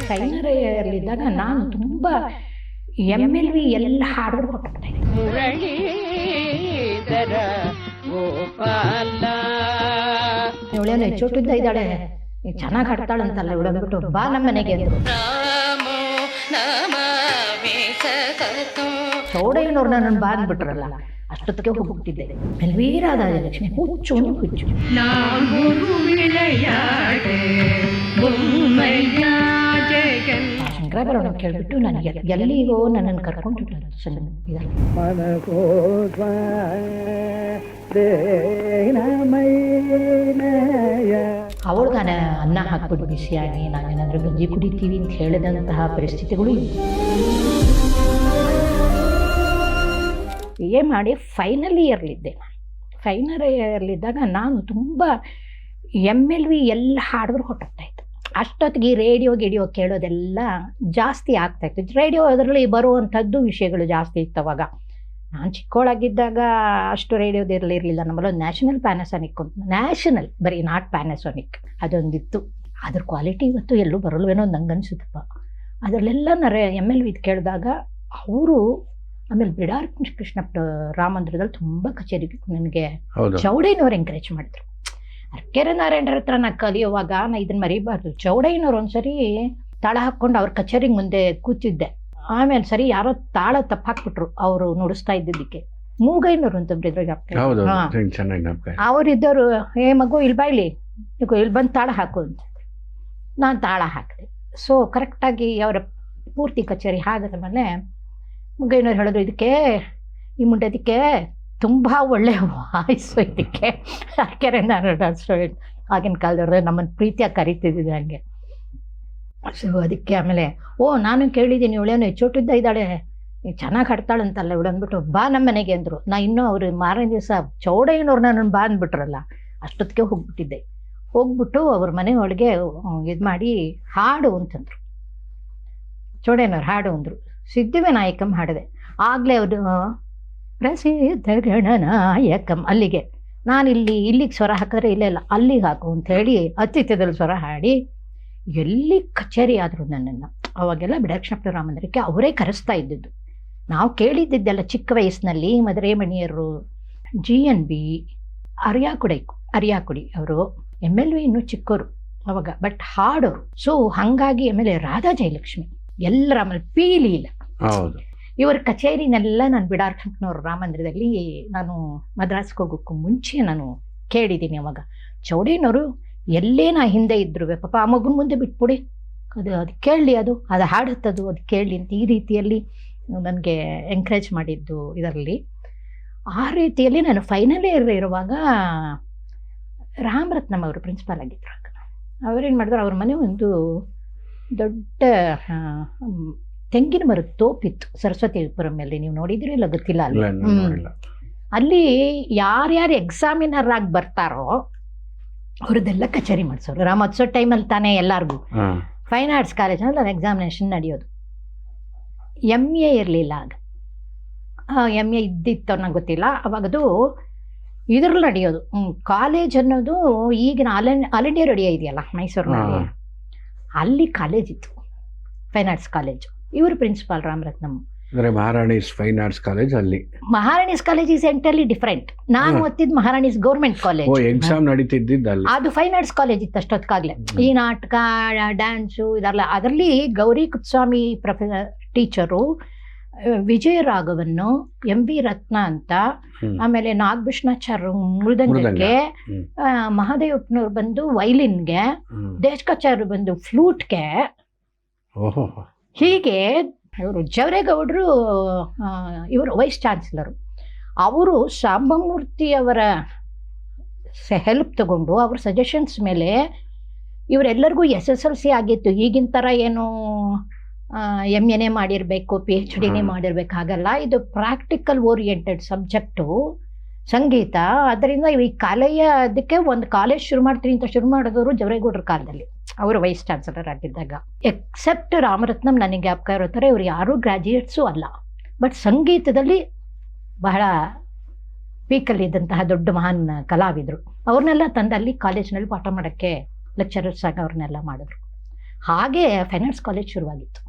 ಫೈನರಲ್ಲಿದ್ದಾಗ ನಾನು ತುಂಬ MLV ಎಲ್ಲ ಹಾಡುಗಳು ಕೊಟ್ಟಿದ್ದೆ. ಇವಳೇನು ಹೆಚ್ಚೋಟಿದ್ದ ಇದ್ದಾಳೆ, ಚೆನ್ನಾಗಿ ಹಾಡ್ತಾಳಂತಲ್ಲ ಇವಳು ಅಂದ್ಬಿಟ್ಟು ಬಾ ನಮ್ಮ ಮನೆಗೆ ಅಂದರು. ಚೌಡಯ್ಯನವ್ರು ನನ್ನ ಬಾ ಅಂದ್ಬಿಟ್ರಲ್ಲ, ಅಷ್ಟೊತ್ತಿಗೆ ಹೋಗ್ಬಿಟ್ಟಿದ್ದೆ. ವೀರಾದ ಲಕ್ಷ್ಮಿ ಹುಚ್ಚು ಹುಚ್ಚು ಶಂಕರಾಭರಣ ಕೇಳ್ಬಿಟ್ಟು ನನಗೆ ಎಲ್ಲಿಗೋ ನನ್ನನ್ನು ಕರ್ಕೊಂಡು ಅವಳಿಗೆ ಅನ್ನ ಹಾಕ್ಬಿಟ್ಟು ಬಿಸಿಯಾಗಿ ನಾವೇನಾದ್ರೂ ಗಂಜಿ ಕುಡಿತೀವಿ ಅಂತ ಹೇಳಿದಂತಹ ಪರಿಸ್ಥಿತಿಗಳು ಇತ್ತು. ಮಾಡಿ ಫೈನಲ್ ಇಯರ್ಲಿದ್ದೆ. ಫೈನಲ್ ಇಯರ್ಲಿದ್ದಾಗ ನಾನು ತುಂಬ MLV ಎಲ್ಲ ಹಾಡಿದ್ರು ಹೊಟ್ಟೋಗ್ತಾ ಇತ್ತು. ಅಷ್ಟೊತ್ತಿಗೆ ರೇಡಿಯೋ ಕೇಳೋದೆಲ್ಲ ಜಾಸ್ತಿ ಆಗ್ತಾಯಿತ್ತು. ರೇಡಿಯೋ ಅದರಲ್ಲಿ ಬರುವಂಥದ್ದು ವಿಷಯಗಳು ಜಾಸ್ತಿ ಇತ್ತು ಅವಾಗ. ನಾನು ಚಿಕ್ಕವಳಾಗಿದ್ದಾಗ ಅಷ್ಟು ರೇಡಿಯೋದಿರಲಿರಲಿಲ್ಲ. ನಮ್ಮಲ್ಲಿ ನ್ಯಾಷನಲ್ ಪ್ಯಾನಾಸೋನಿಕ್ ಅಂತ, ನ್ಯಾಷನಲ್ ಬರೀ ನಾಟ್ ಪ್ಯಾನಾಸೋನಿಕ್ ಅದೊಂದಿತ್ತು. ಅದ್ರ ಕ್ವಾಲಿಟಿ ಇವತ್ತು ಎಲ್ಲೂ ಬರಲ್ವೇನೋ ನಂಗೆ ಅನಿಸುತ್ತಪ್ಪ. ಅದರಲ್ಲೆಲ್ಲ MLV ಕೇಳಿದಾಗ ಅವರು ಆಮೇಲೆ ಬಿಡಾರ್ ಕೃಷ್ಣಪ್ಪ ರಾಮಂದ್ರದಲ್ಲಿ ತುಂಬ ಕಚೇರಿ ನನಗೆ ಚೌಡಯ್ಯನವ್ರು ಎಂಕರೇಜ್ ಮಾಡಿದ್ರು. ಅರ್ಕೆರೆ ನಾರಾಯಣರ ಹತ್ರ ನಾನು ಕಲಿಯುವಾಗ ನಾನು ಇದನ್ನು ಮರಿಬಾರ್ದು. ಚೌಡಯ್ಯನವ್ರು ಒಂದ್ಸರಿ ತಾಳ ಹಾಕ್ಕೊಂಡು ಅವ್ರ ಕಚೇರಿಗೆ ಮುಂದೆ ಕೂತಿದ್ದೆ. ಆಮೇಲೆ ಸರಿ ಯಾರೋ ತಾಳ ತಪ್ಪಾಕ್ಬಿಟ್ರು ಅವರು ನುಡಿಸ್ತಾ ಇದ್ದಿದ್ದಕ್ಕೆ. ಮೂಗೈನವ್ರು ಅಂತೊಬ್ರು ಅವರಿದ್ದವರು, ಏ ಮಗು ಇಲ್ಲಿ ಬಾಯ್ಲಿ, ಇಲ್ಲಿ ಬಂದು ತಾಳ ಹಾಕು ಅಂತ. ನಾನು ತಾಳ ಹಾಕಿದೆ. ಸೊ ಕರೆಕ್ಟಾಗಿ ಅವರ ಪೂರ್ತಿ ಕಚೇರಿ ಆದ ಮೇಲೆ ಮುಗೈನವ್ರು ಹೇಳಿದ್ರು, ಇದಕ್ಕೆ ಈ ಮುಂಡೆದಕ್ಕೆ ತುಂಬ ಒಳ್ಳೆಯ ವಾಯ್ಸು, ಇದಕ್ಕೆ ಅರ್ಕೆರೆ ನಾರಾಯಣ ಆಗಿನ ಕಾಲದವ್ರೆ ನಮ್ಮನ್ನು ಪ್ರೀತಿಯಾಗಿ ಕರಿತಿದ್ದಿದ್ದು ಹಂಗೆ. ಸೊ ಅದಕ್ಕೆ ಆಮೇಲೆ ನಾನು ಕೇಳಿದ್ದೀನಿ ಇವಳೇನು ಹೆಚ್ಚೋಟಿದ್ದ ಇದ್ದಾಳೆ, ಚೆನ್ನಾಗಿ ಹಾಡ್ತಾಳಂತಲ್ಲ ಇವಳು ಅಂದ್ಬಿಟ್ಟು ಬಾ ನಮ್ಮ ಮನೆಗೆ ಅಂದರು. ನಾ ಇನ್ನೂ ಅವರು ಮಾರನೇ ದಿವಸ ಚೌಡಯ್ಯನವ್ರು ನನ್ನನ್ನು ಬಾ ಅಂದ್ಬಿಟ್ರಲ್ಲ, ಅಷ್ಟೊತ್ತಿಗೆ ಹೋಗ್ಬಿಟ್ಟಿದ್ದೆ. ಹೋಗ್ಬಿಟ್ಟು ಅವ್ರ ಮನೆ ಒಳಗೆ ಇದು ಮಾಡಿ ಹಾಡು ಅಂತಂದರು. ಚೌಡಯ್ಯನವ್ರು ಹಾಡು ಅಂದರು. ಸಿದ್ಧಿವಿನಾಯಕಂ ಹಾಡಿದೆ. ಆಗಲೇ ಅವರು ಪ್ರಸಿದ್ಧ ಗಣನಾಯಕಂ ಅಲ್ಲಿಗೆ, ನಾನು ಇಲ್ಲಿಗೆ ಸ್ವರ ಹಾಕಿದ್ರೆ ಇಲ್ಲ ಅಲ್ಲಿಗೆ ಹಾಕು ಅಂಥೇಳಿ ಅತಿಥ್ಯದಲ್ಲಿ ಸ್ವರ ಹಾಡಿ ಎಲ್ಲಿ ಕಚೇರಿ ಆದರು ನನ್ನನ್ನು. ಅವಾಗೆಲ್ಲ ಬಿಡಾಕ್ಷಪ್ಪ ರಾಮಂದ್ರಕ್ಕೆ ಅವರೇ ಕರೆಸ್ತಾ ಇದ್ದಿದ್ದು. ನಾವು ಕೇಳಿದ್ದೆಲ್ಲ ಚಿಕ್ಕ ವಯಸ್ಸಿನಲ್ಲಿ ಮಧುರೇಮಣಿಯರು, GNB, ಅರಿಯಾಕುಡಿ ಅವರು MLV ಇನ್ನೂ ಚಿಕ್ಕವರು ಅವಾಗ, ಬಟ್ ಹಾಡೋರು. ಸೊ ಹಾಗಾಗಿ ಆಮೇಲೆ ರಾಧಾ ಜಯಲಕ್ಷ್ಮಿ ಎಲ್ಲರ ಆಮೇಲೆ ಪೀಲಿ ಇಲ್ಲ ಇವರ ಕಚೇರಿನೆಲ್ಲ ನಾನು ಬಿಡಾರ್ ಕೃಷ್ಣವ್ರ ರಾಮಂದ್ರದಲ್ಲಿ ನಾನು ಮದ್ರಾಸ್ಗೆ ಹೋಗೋಕ್ಕೂ ಮುಂಚೆ ನಾನು ಕೇಳಿದ್ದೀನಿ. ಅವಾಗ ಚೌಡಯ್ಯನವರು ಎಲ್ಲೇ ನಾ ಹಿಂದೆ ಇದ್ರು ಪಾಪ ಆ ಮಗನ ಮುಂದೆ ಬಿಟ್ಬಿಡಿ, ಅದು ಕೇಳಲಿ, ಅದು ಹಾಡುತ್ತದು, ಅದು ಕೇಳಲಿ ಅಂತ ಈ ರೀತಿಯಲ್ಲಿ ನನಗೆ ಎಂಕರೇಜ್ ಮಾಡಿದ್ದು ಇದರಲ್ಲಿ. ಆ ರೀತಿಯಲ್ಲಿ ನಾನು ಫೈನಲ್ ಇಯರ್ ಇರುವಾಗ ರಾಮರತ್ನಂ ಅವರು ಪ್ರಿನ್ಸಿಪಾಲ್ ಆಗಿದ್ರು. ಅವ್ರೇನು ಮಾಡಿದ್ರು, ಅವ್ರ ಮನೆ ಒಂದು ದೊಡ್ಡ ತೆಂಗಿನ ಮರದ ತೋಪಿತ್ತು ಸರಸ್ವತಿಪುರಮಲ್ಲಿ. ನೀವು ನೋಡಿದ್ರಿ ಇಲ್ಲ ಗೊತ್ತಿಲ್ಲ. ಅಲ್ಲಿ ಯಾರ್ಯಾರು ಎಕ್ಸಾಮಿನರ್ ಆಗಿ ಬರ್ತಾರೋ ಅವ್ರದ್ದೆಲ್ಲ ಕಚೇರಿ ಮಾಡಿಸೋರು. ರಾಮೋತ್ಸವ ಟೈಮಲ್ಲಿ ತಾನೇ ಎಲ್ಲರಿಗೂ ಫೈನ್ ಆರ್ಟ್ಸ್ ಕಾಲೇಜಲ್ಲಿ ಅದು ಎಕ್ಸಾಮಿನೇಷನ್ ನಡೆಯೋದು. MA ಇರಲಿಲ್ಲ ಆಗ, MA ಇದ್ದಿತ್ತು ನಂಗೆ ಗೊತ್ತಿಲ್ಲ. ಅವಾಗದು ಇದ್ರಲ್ಲಿ ನಡೆಯೋದು ಕಾಲೇಜ್ ಅನ್ನೋದು. ಈಗಿನ ಆಲ್ ಇಂಡಿಯಾ ರೇಡಿಯೋ ಇದೆಯಲ್ಲ ಮೈಸೂರಿನಲ್ಲಿ, ಅಲ್ಲಿ ಕಾಲೇಜ್ ಇತ್ತು, ಫೈನ್ ಆರ್ಟ್ಸ್ ಕಾಲೇಜು. ಇವರು principal Ramaratnam. Maharani's fine arts college ಅಲ್ಲಿ. Maharani's college is entirely different. ನಾನು ಓದ್ತಿದ್ದು ಮಹಾರಾಣೀಸ್ ಗೌರ್ಮೆಂಟ್ ಕಾಲೇಜ್. ಎಕ್ಸಾಮ್ ನಡೀತಿದ್ದಿದ್ದು ಅದು ಫೈನ್ ಆರ್ಟ್ಸ್ ಕಾಲೇಜ್ ಇತ್ತು ಅಷ್ಟೊತ್ತಿಗಾಗ್ಲೇ. ಈ ನಾಟಕ, ಡ್ಯಾನ್ಸು ಇದೆಲ್ಲ. ಅದರಲ್ಲಿ ಗೌರಿ ಕುಪ್ಸ್ವಾಮಿ ಟೀಚರು, ವಿಜಯ ರಾಘವನ್ನು, MV ರತ್ನ ಅಂತ, ಆಮೇಲೆ ನಾಗಭೂಷಣಾಚಾರ್ಯ ಮೃದಂಗಕ್ಕೆ, ಮಹಾದೇವಪ್ಪನವ್ರು ಬಂದು ವೈಲಿನ್ಗೆ, ದೇಶಕಾಚಾರ್ಯ ಬಂದು ಫ್ಲೂಟ್ಗೆ. ಹೀಗೆ ಇವರು ಜವರೇಗೌಡರು ಇವರು ವೈಸ್ ಚಾನ್ಸಲರು. ಅವರು ಸಾಂಬಮೂರ್ತಿಯವರ ಹೆಲ್ಪ್ ತಗೊಂಡು ಅವ್ರ ಸಜೆಷನ್ಸ್ ಮೇಲೆ ಇವರೆಲ್ಲರಿಗೂ SSLC ಆಗಿತ್ತು. ಈಗಿನ ಥರ ಏನು MA ಮಾಡಿರಬೇಕು, PhD ಮಾಡಿರ್ಬೇಕಾಗಲ್ಲ. ಇದು ಪ್ರಾಕ್ಟಿಕಲ್ ಓರಿಯೆಂಟೆಡ್ ಸಬ್ಜೆಕ್ಟು ಸಂಗೀತ. ಅದರಿಂದ ಈ ಕಲೆಯ ಅದಕ್ಕೆ ಒಂದು ಕಾಲೇಜ್ ಶುರು ಮಾಡ್ತೀನಿ ಅಂತ ಶುರು ಮಾಡಿದವರು ಜವರೇಗೌಡರ ಕಾಲದಲ್ಲಿ, ಅವರು ವೈಸ್ ಚಾನ್ಸಲರ್ ಆಗಿದ್ದಾಗ. ಎಕ್ಸೆಪ್ಟ್ ರಾಮರತ್ನಂ ನನಗೆ ಜ್ಞಾಪಕ ಇರೋ ಥರ ಇವರು ಯಾರೂ ಗ್ರ್ಯಾಜುಯೇಟ್ಸು ಅಲ್ಲ, ಬಟ್ ಸಂಗೀತದಲ್ಲಿ ಬಹಳ ಪೀಕಲ್ಲಿದ್ದಂತಹ ದೊಡ್ಡ ಮಹಾನ್ ಕಲಾವಿದರು ಅವ್ರನ್ನೆಲ್ಲ ತಂದಲ್ಲಿ ಕಾಲೇಜ್ನಲ್ಲಿ ಪಾಠ ಮಾಡೋಕ್ಕೆ ಲೆಕ್ಚರರ್ಸ್ ಆಗಿ ಅವ್ರನ್ನೆಲ್ಲ ಮಾಡಿದ್ರು. ಹಾಗೆ ಫೈನ್ ಆರ್ಟ್ಸ್ ಕಾಲೇಜ್ ಶುರುವಾಗಿತ್ತು.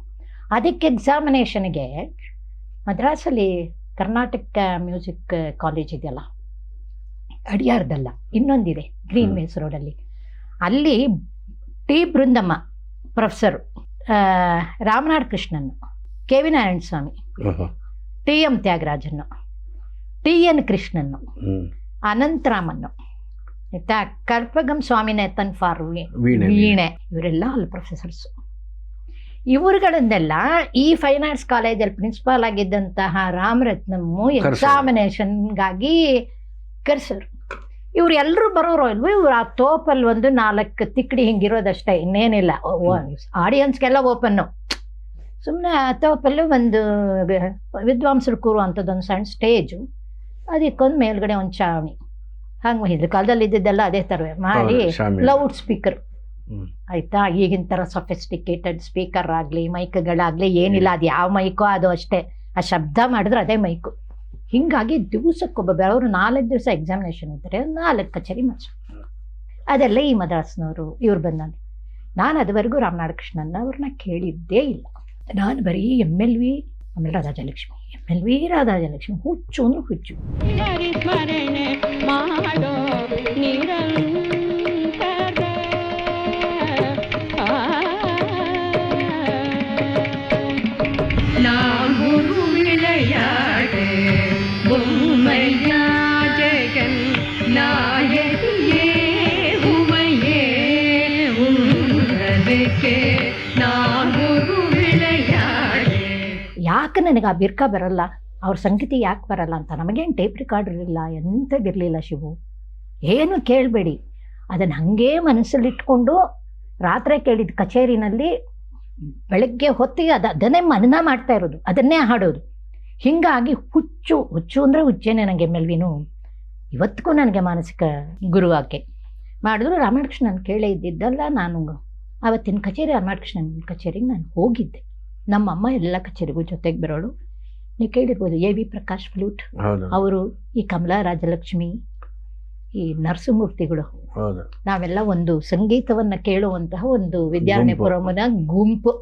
ಅದಕ್ಕೆ ಎಕ್ಸಾಮಿನೇಷನ್ಗೆ ಮದ್ರಾಸಲ್ಲಿ ಕರ್ನಾಟಕ ಮ್ಯೂಸಿಕ್ ಕಾಲೇಜ್ ಇದೆಯಲ್ಲ, ಅಡಿಯಾರ್ದಲ್ಲ, ಇನ್ನೊಂದಿದೆ ಗ್ರೀನ್ ವೇಸ್ ರೋಡಲ್ಲಿ. ಅಲ್ಲಿ T Brindamma professor, Ramnad Krishnan, K V Narayana Swami, T M ತ್ಯಾಗರಾಜನ್ನು, ಟಿ ಎನ್ ಕೃಷ್ಣನ್ನು, ಅನಂತರಾಮನ್ನು, ಆಯ್ತಾ, ಕಲ್ಪಗಂ ಸ್ವಾಮಿನಾಥನ್ ಫಾರ್ ವೀಣೆ, ಇವರೆಲ್ಲ ಅಲ್ಲಿ ಪ್ರೊಫೆಸರ್ಸು. ಇವ್ರುಗಳನ್ನೆಲ್ಲ ಈ ಫೈನ್ ಆರ್ಟ್ಸ್ ಕಾಲೇಜಲ್ಲಿ ಪ್ರಿನ್ಸಿಪಾಲ್ ಆಗಿದ್ದಂತಹ ರಾಮರತ್ನಮ್ಮು ಎಕ್ಸಾಮಿನೇಷನ್ಗಾಗಿ ಕರೆಸಿದ್ರು. ಇವ್ರು ಎಲ್ಲರೂ ಬರೋರು ಇಲ್ವೋ, ಇವ್ರು ಆ ತೋಪಲ್ಲಿ ಒಂದು 4 ತಿಕ್ಕಡಿ ಹಿಂಗಿರೋದಷ್ಟೇ, ಇನ್ನೇನಿಲ್ಲ. ಆಡಿಯನ್ಸ್ಗೆಲ್ಲ ಓಪನ್ನು. ಸುಮ್ಮನೆ ಆ ತೋಪಲ್ಲಿ ಒಂದು ವಿದ್ವಾಂಸರು ಕೂರು ಅಂಥದ್ದೊಂದು ಸಣ್ಣ ಸ್ಟೇಜು, ಅದಕ್ಕೊಂದು ಮೇಲ್ಗಡೆ ಒಂದು ಚಾವಣಿ, ಹಂಗೆ ಇದ್ರ ಕಾಲದಲ್ಲಿ ಇದ್ದಿದ್ದೆಲ್ಲ ಅದೇ ಥರವೇ ಮಾಡಿ ಲೌಡ್ ಸ್ಪೀಕರ್, ಆಯಿತಾ. ಈಗಿನ ಥರ ಸೊಫಿಸ್ಟಿಕೇಟೆಡ್ ಸ್ಪೀಕರ್ ಆಗಲಿ ಮೈಕ್ಗಳಾಗಲಿ ಏನಿಲ್ಲ, ಅದು ಯಾವ ಮೈಕೋ ಅದು ಅಷ್ಟೇ, ಆ ಶಬ್ದ ಮಾಡಿದ್ರೆ ಅದೇ ಮೈಕು. ಹೀಗಾಗಿ ದಿವಸಕ್ಕೊಬ್ಬ ಅವರು 4 ದಿವಸ ಎಕ್ಸಾಮಿನೇಷನ್ ಇರ್ತಾರೆ, 4 ಕಚೇರಿ ಮಾಡಿಸೋ. ಅದೆಲ್ಲ ಈ ಮದ್ರಾಸ್ನವರು ಇವ್ರು ಬಂದಾಗ ನಾನು ಅದುವರೆಗೂ ರಾಮನಾಡ್ ಕೃಷ್ಣನ್ನ ಅವ್ರನ್ನ ಕೇಳಿದ್ದೇ ಇಲ್ಲ. ನಾನು ಬರೀ MLV, ಆಮೇಲೆ ರಾಧಾಜಲಕ್ಷ್ಮಿ, MLV ರಾಧಾಜಲಕ್ಷ್ಮಿ, ಹುಚ್ಚು ಅಂದ್ರೆ ಹುಚ್ಚು. ಯಾಕೆ ನನಗೆ ಆ ಬಿರ್ಕ ಬರಲ್ಲ, ಅವ್ರ ಸಂಗೀತ ಯಾಕೆ ಬರಲ್ಲ ಅಂತ. ನಮಗೇನು ಟೇಪ್ ರೆಕಾರ್ಡ್ ಇರಲಿಲ್ಲ, ಎಂಥದ್ದಿರಲಿಲ್ಲ ಶಿವು, ಏನು ಕೇಳಬೇಡಿ. ಅದನ್ನು ಹಾಗೇ ಮನಸ್ಸಲ್ಲಿಟ್ಕೊಂಡು ರಾತ್ರಿ ಕೇಳಿದ ಕಚೇರಿನಲ್ಲಿ ಬೆಳಗ್ಗೆ ಹೊತ್ತಿಗೆ ಅದನ್ನೇ ಮನನ ಮಾಡ್ತಾ ಇರೋದು, ಅದನ್ನೇ ಹಾಡೋದು. ಹೀಗಾಗಿ ಹುಚ್ಚು ಅಂದರೆ ಹುಚ್ಚೇನೆ ನನಗೆ MLVನೂ ಇವತ್ತಿಗೂ ನನಗೆ ಮಾನಸಿಕ ಗುರು ಆಕೆ ಮಾಡಿದ್ರು. ರಾಮನಾಡ್ ಕೃಷ್ಣನ್ ಕೇಳೇ ಇದ್ದಿದ್ದಲ್ಲ. ನಾನು ಆವತ್ತಿನ ಕಚೇರಿ ರಾಮನಾಡ್ ಕೃಷ್ಣನ್ ಕಚೇರಿಗೆ ನಾನು ಹೋಗಿದ್ದೆ. ನಮ್ಮಮ್ಮ ಎಲ್ಲ ಕಚೇರಿಗೂ ಜೊತೆಗೆ ಬರೋಳು. ನೀವು ಕೇಳಿರ್ಬೋದು AV ಪ್ರಕಾಶ್ ಫ್ಲೂಟ್ ಅವರು, ಈ ಕಮಲಾ ರಾಜಲಕ್ಷ್ಮಿ, ಈ ನರಸಿಂಹಮೂರ್ತಿಗಳು, ನಾವೆಲ್ಲ ಒಂದು ಸಂಗೀತವನ್ನ ಕೇಳುವಂತಹ ಒಂದು ವಿದ್ಯಾರಣ್ಯಪುರಮನ ಗುಂಪು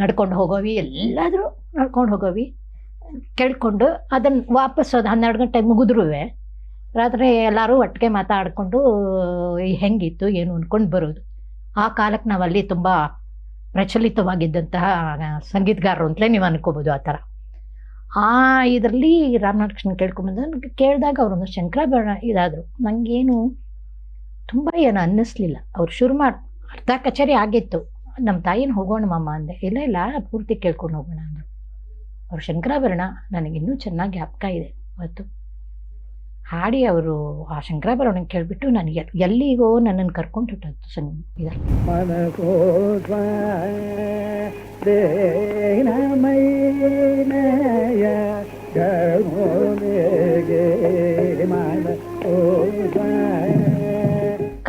ನಡ್ಕೊಂಡು ಹೋಗೋವಿ, ಎಲ್ಲಾದರೂ ನಡ್ಕೊಂಡು ಹೋಗೋವಿ, ಕೇಳ್ಕೊಂಡು ಅದನ್ನು ವಾಪಸ್ 12 ಗಂಟೆ ಮುಗಿದ್ರೂ ರಾತ್ರಿ ಎಲ್ಲರೂ ಒಟ್ಟಿಗೆ ಮಾತಾಡಿಕೊಂಡು ಹೆಂಗಿತ್ತು ಏನು ಅಂದ್ಕೊಂಡು ಬರೋದು. ಆ ಕಾಲಕ್ಕೆ ನಾವಲ್ಲಿ ತುಂಬ ಪ್ರಚಲಿತವಾಗಿದ್ದಂತಹ ಸಂಗೀತಗಾರರು ಅಂತಲೇ ನೀವು ಅನ್ಕೋಬೋದು. ಆ ಥರ ಇದರಲ್ಲಿ ರಾಮನಾಡ್ ಕೃಷ್ಣ ಕೇಳ್ಕೊಂಬಂದು ನನಗೆ ಕೇಳಿದಾಗ ಅವರೊಂದು ಶಂಕರಾಭರಣ ಇದಾದರು. ನನಗೇನು ತುಂಬ ಏನು ಅನ್ನಿಸ್ಲಿಲ್ಲ. ಅವ್ರು ಶುರು ಅರ್ಧ ಕಚೇರಿ ಆಗಿತ್ತು. ನಮ್ಮ ತಾಯಿನ ಹೋಗೋಣ ಮಮ್ಮ ಅಂದೆ. ಇಲ್ಲ ಪೂರ್ತಿ ಕೇಳ್ಕೊಂಡು ಹೋಗೋಣ ಅಂದರು. ಅವ್ರ ಶಂಕರಾಭರಣ ನನಗಿನ್ನೂ ಚೆನ್ನಾಗಿ ಜ್ಞಾಪಕ ಇದೆ. ಅವತ್ತು ಹಾಡಿ ಅವರು ಆ ಶಂಕರಾಭರಣ ಕೇಳಿಬಿಟ್ಟು ನನಗೆ ಎಲ್ಲಿಗೋ ನನ್ನನ್ನು ಕರ್ಕೊಂಡು ಹೊಟ್ಟದ್ದು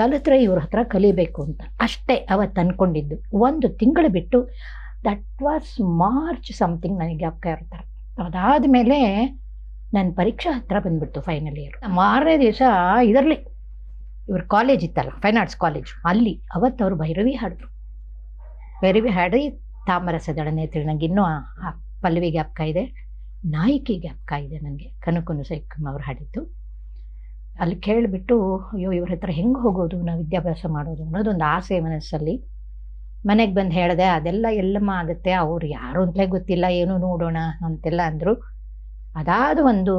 ಕಲಿತ್ರೆ ಇವ್ರ ಹತ್ರ ಕಲಿಬೇಕು ಅಂತ ಅಷ್ಟೇ ಅವತ್ತು ಅಂದ್ಕೊಂಡಿದ್ದು. 1 ತಿಂಗಳು ಬಿಟ್ಟು, ದಟ್ ವಾಸ್ ಮಾರ್ಚ್ ಸಮಥಿಂಗ್, ನನಗೆ ಜ್ಞಾಪಕ ಇರ್ತಾರೆ. ಅದಾದಮೇಲೆ ನನ್ನ ಪರೀಕ್ಷೆ ಹತ್ರ ಬಂದ್ಬಿಡ್ತು, ಫೈನಲ್ ಇಯರ್. 6ನೇ ದಿವಸ ಇದರಲ್ಲಿ ಇವ್ರ ಕಾಲೇಜ್ ಇತ್ತಲ್ಲ, ಫೈನ್ ಆರ್ಟ್ಸ್ ಕಾಲೇಜು, ಅಲ್ಲಿ ಅವತ್ತು ಅವರು ಭೈರವಿ ಹಾಡಿದ್ರು. ಭೈರವಿ ಹಾಡಿ ತಾಮರಸದಳನೆ ತಿಳಿ, ನನಗೆ ಇನ್ನೂ ಆ ಪಲ್ಲವಿ ಜ್ಞಾಪಕ ಇದೆ, ನಾಯಕಿ ಜ್ಞಾಪಕ ಇದೆ ನನಗೆ, ಕನಕನು ಸೈಕಮ್ ಅವ್ರು ಹಾಡಿದ್ದು. ಅಲ್ಲಿ ಕೇಳಿಬಿಟ್ಟು ಅಯ್ಯೋ ಇವ್ರ ಹತ್ರ ಹೆಂಗೆ ಹೋಗೋದು, ನಾವು ವಿದ್ಯಾಭ್ಯಾಸ ಮಾಡೋದು ಅನ್ನೋದೊಂದು ಆಸೆ ಮನಸ್ಸಲ್ಲಿ. ಮನೆಗೆ ಬಂದು ಹೇಳಿದೆ, ಅದೆಲ್ಲ ಎಲ್ಲಮ್ಮ ಆಗುತ್ತೆ, ಅವ್ರು ಯಾರು ಅಂತಲೇ ಗೊತ್ತಿಲ್ಲ, ಏನು ನೋಡೋಣ ಅಂತೆಲ್ಲ ಅಂದರು. ಅದಾದ 1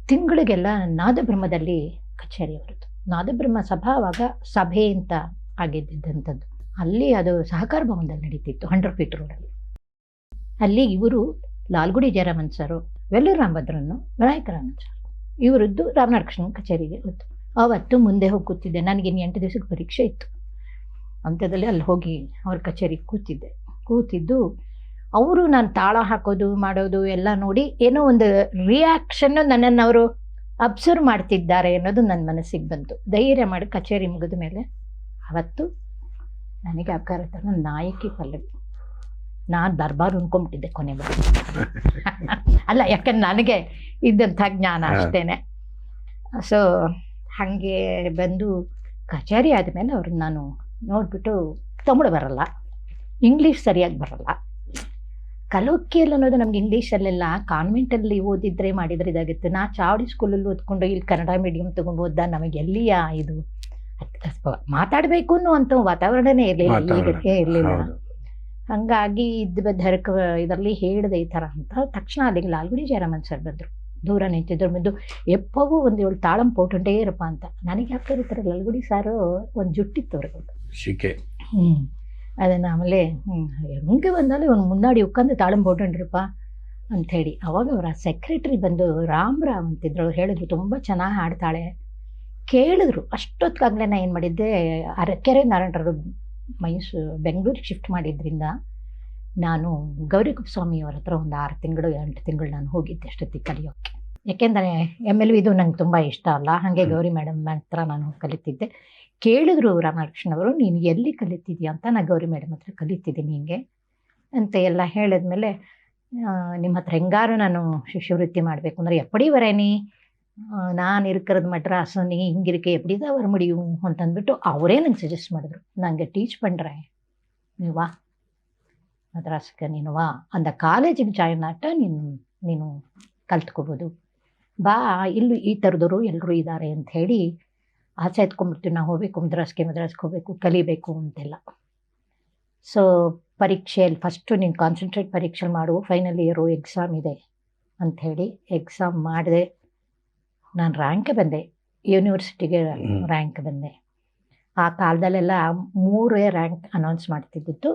ತಿಂಗಳಿಗೆಲ್ಲ ನಾದಬ್ರಹ್ಮದಲ್ಲಿ ಕಚೇರಿ ಅವರದ್ದು. ನಾದಬ್ರಹ್ಮ ಸಭಾ ಆವಾಗ ಸಭೆ ಅಂತ ಆಗಿದ್ದಂಥದ್ದು. ಅಲ್ಲಿ ಅದು ಸಹಕಾರ ಭವನದಲ್ಲಿ ನಡೀತಿತ್ತು, 100 ಫೀಟ್ ರೋಡಲ್ಲಿ. ಅಲ್ಲಿ ಇವರು ಲಾಲ್ಗುಡಿ ಜಯರಾಮನ್ ಸರು, ವೆಲ್ಲೂರು ರಾಮಭದ್ರನ್ನು, ವಿನಾಯಕರಾಮನ್ ಸರ್, ಇವರದ್ದು ರಾಮನಾಡ್ ಕೃಷ್ಣನ್ ಕಚೇರಿಗೆ ಹೊತ್ತು. ಆವತ್ತು ಮುಂದೆ ಹೋಗಿ ಕೂತಿದ್ದೆ. ನನಗಿನ್ನು 8 ದಿವಸಕ್ಕೆ ಪರೀಕ್ಷೆ ಇತ್ತು. ಅಂಥದ್ದಲ್ಲಿ ಅಲ್ಲಿ ಹೋಗಿ ಅವ್ರ ಕಚೇರಿಗೆ ಕೂತಿದ್ದು ಅವರು ನಾನು ತಾಳ ಹಾಕೋದು ಮಾಡೋದು ಎಲ್ಲ ನೋಡಿ ಏನೋ ಒಂದು ರಿಯಾಕ್ಷನ್ನು ನನ್ನನ್ನು ಅವರು ಅಬ್ಸರ್ವ್ ಮಾಡ್ತಿದ್ದಾರೆ ಅನ್ನೋದು ನನ್ನ ಮನಸ್ಸಿಗೆ ಬಂತು. ಧೈರ್ಯ ಮಾಡಿ ಕಚೇರಿ ಮುಗಿದ ಮೇಲೆ ಅವತ್ತು ನನಗೆ ಅಬ್ಕಾರ ನನ್ನ ನಾಯಕಿ ಪಲ್ಲವಿ. ನಾನು ದರ್ಬಾರ್ ಅನ್ಕೊಂಬಿಟ್ಟಿದ್ದೆ ಕೊನೆ ಅಲ್ಲ, ಯಾಕಂದ್ರೆ ನನಗೆ ಇದ್ದಂಥ ಜ್ಞಾನ ಅಷ್ಟೇನೆ. ಸೊ ಹಾಗೆ ಬಂದು ಕಚೇರಿ ಆದಮೇಲೆ ಅವ್ರನ್ನ ನಾನು ನೋಡಿಬಿಟ್ಟು ತಮಿಳು ಬರಲ್ಲ, ಇಂಗ್ಲೀಷ್ ಸರಿಯಾಗಿ ಬರಲ್ಲ. ಕಲೋಕಿಯಲ್ ಅನ್ನೋದು ನಮ್ಗೆ ಇಂಗ್ಲೀಷಲ್ಲೆಲ್ಲ ಕಾನ್ವೆಂಟಲ್ಲಿ ಓದಿದ್ರೆ ಮಾಡಿದರೆ ಇದಾಗುತ್ತೆ. ನಾ ಚಾವಡಿ ಸ್ಕೂಲಲ್ಲಿ ಓದ್ಕೊಂಡು ಇಲ್ಲಿ ಕನ್ನಡ ಮೀಡಿಯಮ್ ತೊಗೊಂಡು ಓದ್ದ, ನಮಗೆ ಎಲ್ಲಿಯ ಇದು ಮಾತಾಡಬೇಕು ಅನ್ನೋ ವಾತಾವರಣನೇ ಇರಲಿಲ್ಲ, ಈಗಕ್ಕೆ ಇರಲಿಲ್ಲ. ಹಂಗಾಗಿ ಹರಕ ಇದರಲ್ಲಿ ಹೇಳಿದೆ ಈ ಥರ ಅಂತ. ತಕ್ಷಣ ಅಲ್ಲಿಗೆ ಲಾಲ್ಗುಡಿ ಜಯರಾಮನ್ ಸರ್ ಬಂದರು, ದೂರ ನಿಂತಿದ್ರು. ಬಂದು ಎಪ್ಪವೂ ಒಂದು 7 ತಾಳಂ ಪೋಟುಂಟೇ ಇರಪ್ಪ ಅಂತ. ನನಗೆ ಯಾಕೆ ಕರೀತಾರೆ ಲಾಲ್ಗುಡಿ ಸಾರು, ಒಂದು ಜುಟ್ಟಿತ್ತು ಅವ್ರಿಗೆ ಶಿಕೆ. ಅದನ್ನು ಆಮೇಲೆ ಹೆಂಗೆ ಬಂದಲ್ಲಿ ಒಂದು ಮುನ್ನಾಡಿ ಉಕ್ಕಂದು ತಾಳಂ ಪೋಟುಂಡ್ರಪ್ಪ ಅಂಥೇಳಿ. ಅವಾಗ ಅವರ ಸೆಕ್ರೆಟ್ರಿ ಬಂದು ರಾಮರಾವ್ ಅಂತಿದ್ರು. ಅವ್ರು ಹೇಳಿದ್ರು ತುಂಬ ಚೆನ್ನಾಗಿ ಹಾಡ್ತಾಳೆ. ಕೇಳಿದ್ರು. ಅಷ್ಟೊತ್ತಿಗಾಗಲೇ ನಾನು ಏನು ಮಾಡಿದ್ದೆ, ಅರಕೆರೆ ನಾರಾಯಣರು ಬೆಂಗಳೂರಿಗೆ ಶಿಫ್ಟ್ ಮಾಡಿದ್ರಿಂದ ನಾನು ಗೌರಿ ಕುಪ್ಪಸ್ವಾಮಿಯವ್ರ ಹತ್ರ ಒಂದು 6 ತಿಂಗಳು 8 ತಿಂಗಳು ನಾನು ಹೋಗಿದ್ದೆ ಅಷ್ಟೊತ್ತಿಗೆ ಕಲಿಯೋಕ್ಕೆ. ಯಾಕೆಂದರೆ MLV ಇದು ನಂಗೆ ತುಂಬ ಇಷ್ಟ ಅಲ್ಲ. ಹಾಗೆ ಗೌರಿ ಮೇಡಮ್ ಹತ್ರ ನಾನು ಕಲಿತಿದ್ದೆ. ಕೇಳಿದ್ರು ರಾಮಕೃಷ್ಣ ಅವರು, ನೀನು ಎಲ್ಲಿ ಕಲಿತಿದ್ಯಾ ಅಂತ. ನಾನು ಗೌರಿ ಮೇಡಮ್ ಹತ್ರ ಕಲಿತಿದ್ದೀನಿ ಹಿಂಗೆ ಅಂತ ಎಲ್ಲ ಹೇಳಿದ್ಮೇಲೆ, ನಿಮ್ಮ ಹತ್ರ ಹೆಂಗಾರು ನಾನು ಶಿಷ್ಯವೃತ್ತಿ ಮಾಡಬೇಕು ಅಂದರೆ ಎಪ್ಪಡಿ ವರೇನಿ ನಾನು ಇರ್ಕರದು ಮಡ್ರಾಸು, ನೀ ಹಿಂಗಿರಿಕೆ ಎಪ್ಪಡಿದ ವರ ಮುಡಿಯು ಅಂತಂದ್ಬಿಟ್ಟು ಅವರೇ ನಂಗೆ ಸಜೆಸ್ಟ್ ಮಾಡಿದ್ರು. ನನಗೆ ಟೀಚ್ ಪಂಡ್ರೆ ನೀವು ವಾ ಮದ್ರಾಸ್ಗೆ, ನೀನು ವಾ ಅಂದ ಕಾಲೇಜಿಗೆ ಜಾಯಿನ್ ಆಟ ನೀನು ಕಲ್ತ್ಕೋಬೋದು, ಬಾ ಇಲ್ಲೂ ಈ ಥರದವರು ಎಲ್ಲರೂ ಇದ್ದಾರೆ ಅಂಥೇಳಿ ಆಸೆ ಎತ್ಕೊಂಡ್ಬಿಡ್ತೀವಿ. ನಾವು ಹೋಗಬೇಕು ಮದ್ರಾಸ್ಗೆ ಹೋಗಬೇಕು, ಕಲಿಬೇಕು ಅಂತೆಲ್ಲ. ಸೊ ಪರೀಕ್ಷೆಯಲ್ಲಿ ಫಸ್ಟು ನೀನು ಕಾನ್ಸಂಟ್ರೇಟ್ ಪರೀಕ್ಷೆ ಮಾಡು, ಫೈನಲ್ ಇಯರು ಎಕ್ಸಾಮ್ ಇದೆ ಅಂಥೇಳಿ ಎಕ್ಸಾಮ್ ಮಾಡಿದೆ. ನಾನು ರ್ಯಾಂಕ್ ಬಂದೆ, ಯೂನಿವರ್ಸಿಟಿಗೆ ರ್ಯಾಂಕ್ ಬಂದೆ. ಆ ಕಾಲದಲ್ಲೆಲ್ಲ 3 ರ್ಯಾಂಕ್ ಅನೌನ್ಸ್ ಮಾಡ್ತಿದ್ದಿತ್ತು.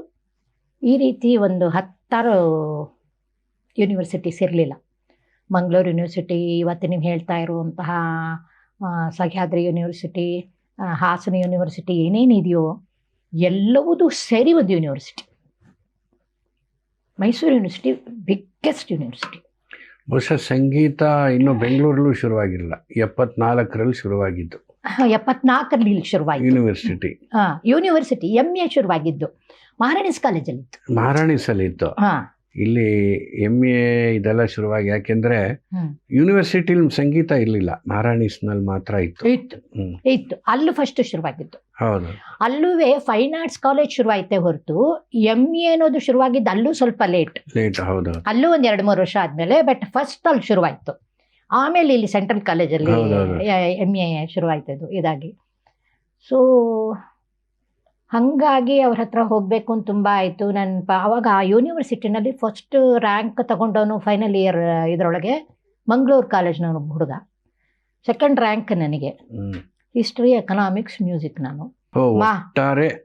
ಈ ರೀತಿ ಒಂದು 10 ಯೂನಿವರ್ಸಿಟೀಸ್ ಇರಲಿಲ್ಲ. ಮಂಗಳೂರು ಯೂನಿವರ್ಸಿಟಿ, ಇವತ್ತು ನೀವು ಹೇಳ್ತಾ ಇರುವಂತಹ ಸಹ್ಯಾದ್ರಿ ಯೂನಿವರ್ಸಿಟಿ, ಹಾಸನ ಯೂನಿವರ್ಸಿಟಿ, ಏನೇನಿದೆಯೋ ಎಲ್ಲವೂ ಸೇರಿ ಒಂದು university. Mysuru university biggest university. ಬಹುಶಃ ಸಂಗೀತ ಇನ್ನೂ ಬೆಂಗಳೂರಲ್ಲೂ ಶುರುವಾಗಿಲ್ಲ, 74ರಲ್ಲಿ ಶುರುವಾಗಿದ್ದು. 74ರಲ್ಲಿ ಇಲ್ಲಿ ಶುರುವಾಯಿತು ಯೂನಿವರ್ಸಿಟಿ. ಯೂನಿವರ್ಸಿಟಿ MA ಶುರುವಾಗಿದ್ದು ಮಹಾರಾಣೀಸ್ ಕಾಲೇಜಲ್ಲಿತ್ತು. ಮಹಾರಾಣೀಸಲ್ಲಿತ್ತು. ಇಲ್ಲಿ MA ಇದೆಲ್ಲ ಶುರುವಾಗಿ, ಯಾಕೆಂದ್ರೆ ಯೂನಿವರ್ಸಿಟಿಲಿ ಸಂಗೀತ ಇರಲಿಲ್ಲ, ಮಹಾರಾಣೀಸ್ನಲ್ಲಿ ಮಾತ್ರ ಇತ್ತು. ಅಲ್ಲೂ ಫಸ್ಟ್ ಶುರುವಾಗಿದ್ದು. ಹೌದು, ಅಲ್ಲೂ ಫೈನ್ ಆರ್ಟ್ಸ್ ಕಾಲೇಜ್ ಶುರುವಾಯ್ತೆ ಹೊರತು MA ಅನ್ನೋದು ಶುರುವಾಗಿದ್ದು ಅಲ್ಲೂ ಸ್ವಲ್ಪ ಲೇಟ್. ಹೌದು, ಅಲ್ಲೂ ಒಂದು 2-3 ವರ್ಷ ಆದ್ಮೇಲೆ. ಬಟ್ ಫಸ್ಟ್ ಅಲ್ಲಿ ಶುರುವಾಯ್ತು. ಆಮೇಲೆ ಇಲ್ಲಿ ಸೆಂಟ್ರಲ್ ಕಾಲೇಜಲ್ಲಿ MA ಶುರುವಾಯ್ತದು ಇದಾಗಿ. ಸೊ ಹಾಗಾಗಿ ಅವ್ರ ಹತ್ರ ಹೋಗಬೇಕು ಅಂತ ತುಂಬ ಆಯಿತು. ಆವಾಗ ಆ ಯೂನಿವರ್ಸಿಟಿನಲ್ಲಿ ಫಸ್ಟ್ ರ್ಯಾಂಕ್ ತಗೊಂಡವನು ಫೈನಲ್ ಇಯರ್ ಇದರೊಳಗೆ ಮಂಗಳೂರು ಕಾಲೇಜ್ನವನು ಹುಡುಗ. 2nd ರ್ಯಾಂಕ್ ನನಗೆ. History, economics, music. ನಾನು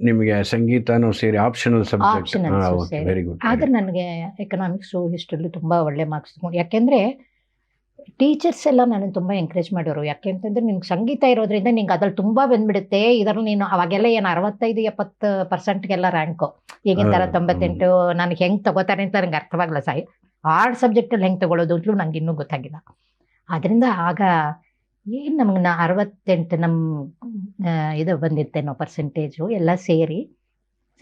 ನಿಮಗೆ ಸಂಗೀತನೂ ಸೇರಿ ಆಪ್ಷನಲ್ ಸಬ್ಜೆಕ್ಟ್. Very good. ಆದರೆ ನನಗೆ ಎಕನಾಮಿಕ್ಸು ಹಿಸ್ಟ್ರಿಲಿ ತುಂಬ ಒಳ್ಳೆ ಮಾರ್ಕ್ಸ್ ತಗೊಂಡು. ಯಾಕೆಂದರೆ ಟೀಚರ್ಸ್ ಎಲ್ಲ ನನಗೆ ತುಂಬ ಎಂಕರೇಜ್ ಮಾಡೋರು. ಯಾಕೆ ಅಂತಂದರೆ ನಿನ್ಗೆ ಸಂಗೀತ ಇರೋದ್ರಿಂದ ನಿಂಗೆ ಅದ್ರಲ್ಲಿ ತುಂಬ ಬಂದ್ಬಿಡುತ್ತೆ. ಇದರಲ್ಲಿ ನೀನು ಅವಾಗೆಲ್ಲ ಏನು 65-70%ಗೆಲ್ಲ ರ್ಯಾಂಕು. ಈಗಿನ ಥರ 98 ನನಗೆ ಹೆಂಗೆ ತಗೋತಾರೆ ಅಂತ ನನಗೆ ಅರ್ಥವಾಗಲ್ಲ. ಆರ್ಟ್ ಸಬ್ಜೆಕ್ಟಲ್ಲಿ ಹೆಂಗೆ ತಗೊಳ್ಳೋದು ಅಂತಲೂ ನಂಗೆ ಇನ್ನೂ ಗೊತ್ತಾಗಿಲ್ಲ. ಆದ್ದರಿಂದ ಆಗ ಏನು ನಮಗೆ 68 ನಮ್ಮ ಇದು ಬಂದಿತ್ತೇನೋ ಪರ್ಸೆಂಟೇಜು ಎಲ್ಲ ಸೇರಿ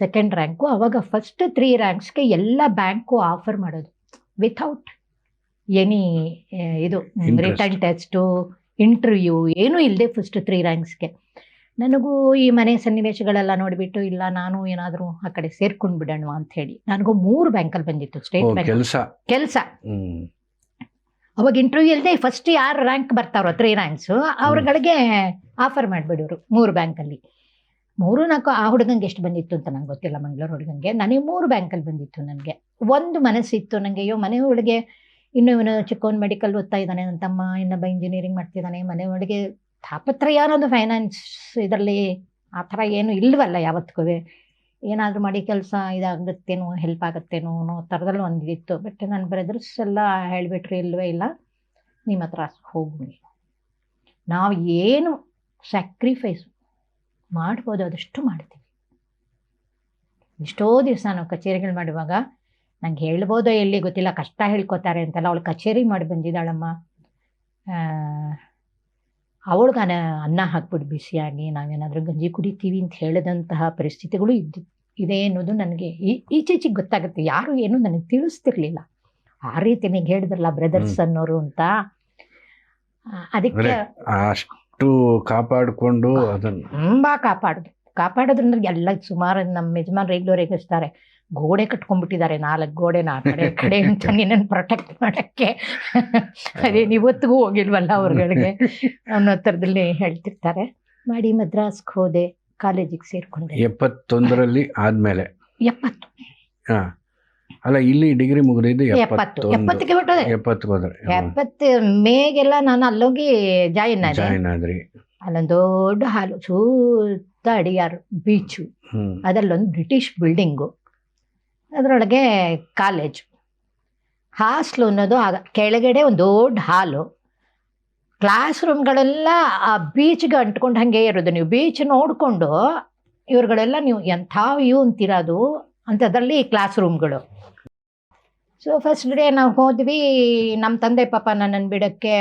2nd ರ್ಯಾಂಕು. ಆವಾಗ ಫಸ್ಟ್ 3 ರ್ಯಾಂಕ್ಸ್ಗೆ ಎಲ್ಲ ಬ್ಯಾಂಕು ಆಫರ್ ಮಾಡೋದು ವಿಥೌಟ್ ಎನಿ ಇದು ರಿಟರ್ನ್ ಟೆಸ್ಟು, ಇಂಟರ್ವ್ಯೂ ಏನೂ ಇಲ್ಲದೆ ಫಸ್ಟ್ 3 ರ್ಯಾಂಕ್ಸ್ಗೆ. ನನಗೂ ಈ ಮನೆ ಸನ್ನಿವೇಶಗಳೆಲ್ಲ ನೋಡಿಬಿಟ್ಟು, ಇಲ್ಲ ನಾನು ಏನಾದರೂ ಆ ಕಡೆ ಸೇರ್ಕೊಂಡು ಬಿಡೋಣ ಅಂಥೇಳಿ ನನಗೂ 3 ಬ್ಯಾಂಕಲ್ಲಿ ಬಂದಿತ್ತು ಸ್ಟೇಟ್ ಬ್ಯಾಂಕ್ ಕೆಲಸ. ಅವಾಗ ಇಂಟರ್ವ್ಯೂ ಇಲ್ಲದೆ ಫಸ್ಟ್ ಯಾರು ರ್ಯಾಂಕ್ ಬರ್ತಾರೋ 3 ರ್ಯಾಂಕ್ಸು ಅವ್ರಗಳಿಗೆ ಆಫರ್ ಮಾಡಿಬಿಡೋರು 3 ಬ್ಯಾಂಕಲ್ಲಿ. 3-4 ಆ ಹುಡುಗಂಗೆ ಎಷ್ಟು ಬಂದಿತ್ತು ಅಂತ ನಂಗೆ ಗೊತ್ತಿಲ್ಲ, ಮಂಗಳೂರು ಹುಡುಗಂಗೆ. ನನಗೆ 3 ಬ್ಯಾಂಕಲ್ಲಿ ಬಂದಿತ್ತು. ನನಗೆ ಒಂದು ಮನಸ್ಸಿತ್ತು, ನನಗೆ ಅಯ್ಯೋ ಮನೆ ಒಳಗೆ ಇನ್ನೂ ಇವನು ಚಿಕ್ಕವನು ಮೆಡಿಕಲ್ ಓದ್ತಾ ಇದ್ದಾನೆ, ನನ್ನ ತಮ್ಮ ಇನ್ನೊಬ್ಬ ಇಂಜಿನಿಯರಿಂಗ್ ಮಾಡ್ತಿದ್ದಾನೆ, ಮನೆ ಒಳಗೆ ತಾಪತ್ರಯ ಅನ್ನೋದು ಫೈನಾನ್ಸ್ ಇದರಲ್ಲಿ ಆ ಥರ ಏನೂ ಇಲ್ಲವಲ್ಲ ಯಾವತ್ತಿಗೂ. ಏನಾದರೂ ಮಾಡಿ ಕೆಲಸ ಇದಾಗುತ್ತೇನೋ, ಹೆಲ್ಪ್ ಆಗುತ್ತೇನೋ ಅನ್ನೋ ಥರದಲ್ಲಿ ಒಂದಿತ್ತು. ಬಟ್ ನನ್ನ ಬ್ರದರ್ಸ್ ಎಲ್ಲ ಹೇಳಿಬಿಟ್ರು, ಇಲ್ಲವೇ ಇಲ್ಲ, ನಿಮ್ಮ ಹತ್ರ ಹೋಗಿ ನಾವು ಏನು ಸ್ಯಾಕ್ರಿಫೈಸ್ ಮಾಡ್ಬೋದು ಅದಷ್ಟು ಮಾಡ್ತೀವಿ. ಎಷ್ಟೋ ದಿವಸ ನಾವು ಕಚೇರಿಗಳು ಮಾಡುವಾಗ ನಂಗೆ ಹೇಳ್ಬೋದೋ ಎಲ್ಲಿ ಗೊತ್ತಿಲ್ಲ, ಕಷ್ಟ ಹೇಳ್ಕೊತಾರೆ ಅಂತೆಲ್ಲ. ಅವಳು ಕಚೇರಿ ಮಾಡಿ ಬಂದಿದ್ದಾಳಮ್ಮ, ಅವಳಿಗೆ ಅನ್ನ ಹಾಕ್ಬಿಟ್ಟು ಬಿಸಿಯಾಗಿ ನಾವೇನಾದರೂ ಗಂಜಿ ಕುಡಿತೀವಿ ಅಂತ ಹೇಳಿದಂತಹ ಪರಿಸ್ಥಿತಿಗಳು ಇದೆ ಅನ್ನೋದು ನನಗೆ ಈಚೀಚೆಗೆ ಗೊತ್ತಾಗುತ್ತೆ. ಯಾರು ಏನು ನನಗೆ ತಿಳಿಸ್ತಿರ್ಲಿಲ್ಲ. ಆ ರೀತಿ ನೀವು ಹೇಳಿದ್ರಲ್ಲ ಬ್ರದರ್ಸ್ ಅನ್ನೋರು ಅಂತ, ಅದಕ್ಕೆ ಅಷ್ಟು ಕಾಪಾಡಿಕೊಂಡು ಅದನ್ನು ತುಂಬ ಕಾಪಾಡೋದ್ರಿಂದ ಎಲ್ಲ ಸುಮಾರು ನಮ್ಮ ಯಜಮಾನ್ ಈಗಲೂ ರೇಗಿಸ್ತಾರೆ, ಗೋಡೆ ಕಟ್ಕೊಂಡ್ಬಿಟ್ಟಿದ್ದಾರೆ 4 ಗೋಡೆನ ಆ ಕಡೆ ಅಂತ ನಿನ್ನನ್ನು ಪ್ರೊಟೆಕ್ಟ್ ಮಾಡೋಕ್ಕೆ. ಅದೇನು ಇವತ್ತಿಗೂ ಹೋಗಿಲ್ವಲ್ಲ ಅವ್ರಗಳಿಗೆ ಅನ್ನೋ ಥರದಲ್ಲಿ ಹೇಳ್ತಿರ್ತಾರೆ. ಮಾಡಿ ಮದ್ರಾಸ್ಗೆ ಹೋದೆ, ಕಾಲೇಜಿಗೆ ಸೇರಿಕೊಂಡೆ 71ರಲ್ಲಿ ಆದಮೇಲೆ. 70 ಅಲ್ಲ, ಇಲ್ಲಿ ಡಿಗ್ರಿ ಮುಗಿದಿದ್ದು 70ಕ್ಕೆ ಹೊರಟೋದೆ. 70 ಹೋದ್ರೆ 70 ಮೇಗೆಲ್ಲ ನಾನು ಅಲ್ಲೋಗಿ ಜಾಯಿನ್ ಆದ್ರಿ. ಅಲ್ಲೊಂದು ದೊಡ್ಡ ಹಾಲು, ಸುತ್ತ ಅಡಿಯಾರು, ಬೀಚು, ಅದರಲ್ಲೊಂದು ಬ್ರಿಟಿಷ್ ಬಿಲ್ಡಿಂಗು, ಅದರೊಳಗೆ ಕಾಲೇಜು, ಹಾಸ್ಟೆಲ್ ಅನ್ನೋದು ಕೆಳಗಡೆ ಒಂದು ದೊಡ್ಡ ಹಾಲು, ಕ್ಲಾಸ್ ರೂಮ್ಗಳೆಲ್ಲ ಆ ಬೀಚ್ಗೆ ಅಂಟ್ಕೊಂಡು ಹಾಗೆ ಇರೋದು. ನೀವು ಬೀಚ್ ನೋಡಿಕೊಂಡು ಇವ್ರುಗಳೆಲ್ಲ ನೀವು ಎಂಥ ವ್ಯೂ ಅಂತಿರೋದು ಅಂಥದ್ರಲ್ಲಿ ಕ್ಲಾಸ್ ರೂಮ್ಗಳು. ಸೊ ಫಸ್ಟ್ ಡೇ ನಾವು ಹೋದ್ವಿ, ನಮ್ಮ ತಂದೆ ಪಾಪ ನನ್ನನ್ನು ಬಿಡೋಕ್ಕೆ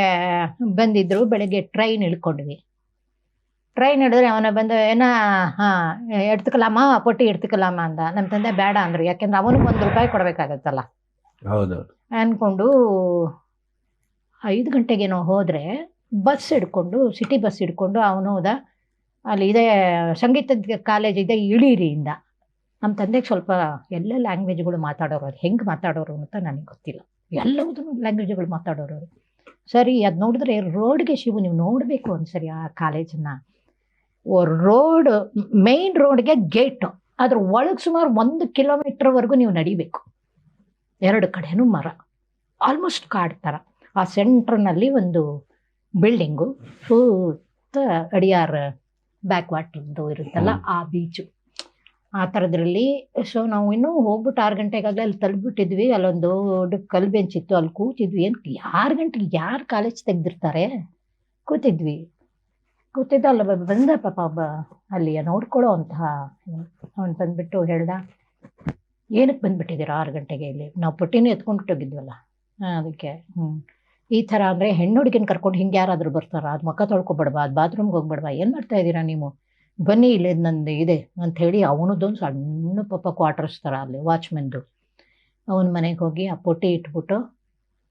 ಬಂದಿದ್ದರು. ಬೆಳಗ್ಗೆ ಟ್ರೈನ್ ಇಳ್ಕೊಂಡ್ವಿ. ಟ್ರೈನ್ ಹಿಡಿದ್ರೆ ಅವನ ಬಂದು ಎಡ್ತಕಲಾಮ ಪೊಟ್ಟಿ ಎಡ್ತಕಲಾಮ ಅಂದ. ನಮ್ಮ ತಂದೆ ಬೇಡ ಅಂದರು, ಯಾಕೆಂದ್ರೆ ಅವನಿಗೆ ₹1 ಕೊಡಬೇಕಾಗತ್ತಲ್ಲ. ಹೌದು ಅಂದ್ಕೊಂಡು 5 ಗಂಟೆಗೇನೋ ಹೋದರೆ ಬಸ್ ಹಿಡ್ಕೊಂಡು, ಸಿಟಿ ಬಸ್ ಹಿಡ್ಕೊಂಡು ಅವನು ಹೋದ. ಅಲ್ಲಿ ಇದೆ ಸಂಗೀತದ ಕಾಲೇಜ್ ಇದೆ ಇಳೀರಿಯಿಂದ. ನಮ್ಮ ತಂದೆಗೆ ಸ್ವಲ್ಪ ಎಲ್ಲ ಲ್ಯಾಂಗ್ವೇಜ್ಗಳು ಮಾತಾಡೋರು, ಅದು ಹೆಂಗೆ ಮಾತಾಡೋರು ಅಂತ ನನಗೆ ಗೊತ್ತಿಲ್ಲ, ಎಲ್ಲದೂ ಲ್ಯಾಂಗ್ವೇಜ್ಗಳು ಮಾತಾಡೋರು. ಸರಿ, ಅದು ನೋಡಿದ್ರೆ ರೋಡ್ಗೆ ಶಿವು ನೀವು ನೋಡಬೇಕು ಒಂದ್ಸರಿ ಆ ಕಾಲೇಜನ್ನು. ರೋಡ್ ಮೇನ್ ರೋಡ್ಗೆ ಗೇಟು, ಅದ್ರ ಒಳಗೆ ಸುಮಾರು 1 ಕಿಲೋಮೀಟ್ರ್ವರೆಗೂ ನೀವು ನಡಿಬೇಕು. 2 ಕಡೆನೂ ಮರ, ಆಲ್ಮೋಸ್ಟ್ ಕಾಡು ಥರ. ಆ ಸೆಂಟ್ರ್ನಲ್ಲಿ ಒಂದು ಬಿಲ್ಡಿಂಗು, ಸುತ್ತ ಅಡಿಯಾರ್ ಬ್ಯಾಕ್ ವಾಟರ್ದು ಇರುತ್ತಲ್ಲ ಆ ಬೀಚು, ಆ ಥರದ್ರಲ್ಲಿ. ಸೊ ನಾವು ಇನ್ನೂ ಹೋಗ್ಬಿಟ್ಟು 6 ಗಂಟೆಗಾಗಲೇ ಅಲ್ಲಿ ತಲುಪಿಬಿಟ್ಟಿದ್ವಿ. ಅಲ್ಲೊಂದು ದೊಡ್ಡ ಕಲ್ಲು ಬೆಂಚ್ ಇತ್ತು, ಅಲ್ಲಿ ಕೂತಿದ್ವಿ. ಏನು 6 ಗಂಟೆಗೆ ಯಾರು ಕಾಲೇಜ್ ತೆಗೆದಿರ್ತಾರೆ? ಕೂತಿದ್ವಿ. ಅಲ್ಲಿ ಬಂದ ಪಾಪ ಒಬ್ಬ ಅಲ್ಲಿಯ ನೋಡ್ಕೊಳ್ಳೋ ಅಂತಹ ಅವನು ಬಂದ್ಬಿಟ್ಟು ಹೇಳ್ದ, ಏನಕ್ಕೆ ಬಂದುಬಿಟ್ಟಿದ್ದೀರಾ 6 ಗಂಟೆಗೆ ಇಲ್ಲಿ? ನಾವು ಪುಟ್ಟಿನೂ ಎತ್ಕೊಂಡ್ಬಿಟ್ಟೋಗಿದ್ವಲ್ಲ ಅದಕ್ಕೆ. ಈ ಥರ ಅಂದರೆ ಹೆಣ್ಣು ಹುಡುಗಿನ ಕರ್ಕೊಂಡು ಹಿಂಗೆ ಯಾರಾದರೂ ಬರ್ತಾರಾ? ಅದು ಮುಖ ತೊಳ್ಕೊಬೇಡವಾ? ಅದು ಬಾತ್ರೂಮ್ಗೆ ಹೋಗ್ಬೇಡವಾ? ಏನು ಮಾಡ್ತಾ ಇದ್ದೀರಾ ನೀವು? ಬನ್ನಿ ಇಲ್ಲಿ ನಂದು ಇದೆ ಅಂಥೇಳಿ ಅವನದೊಂದು ಸಣ್ಣ ಪಾಪ ಕ್ವಾರ್ಟರ್ಸ್ ಥರ ಅಲ್ಲಿ ವಾಚ್ಮೆನ್ದು. ಅವನ ಮನೆಗೆ ಹೋಗಿ ಆ ಪೊಟ್ಟಿ ಇಟ್ಬಿಟ್ಟು,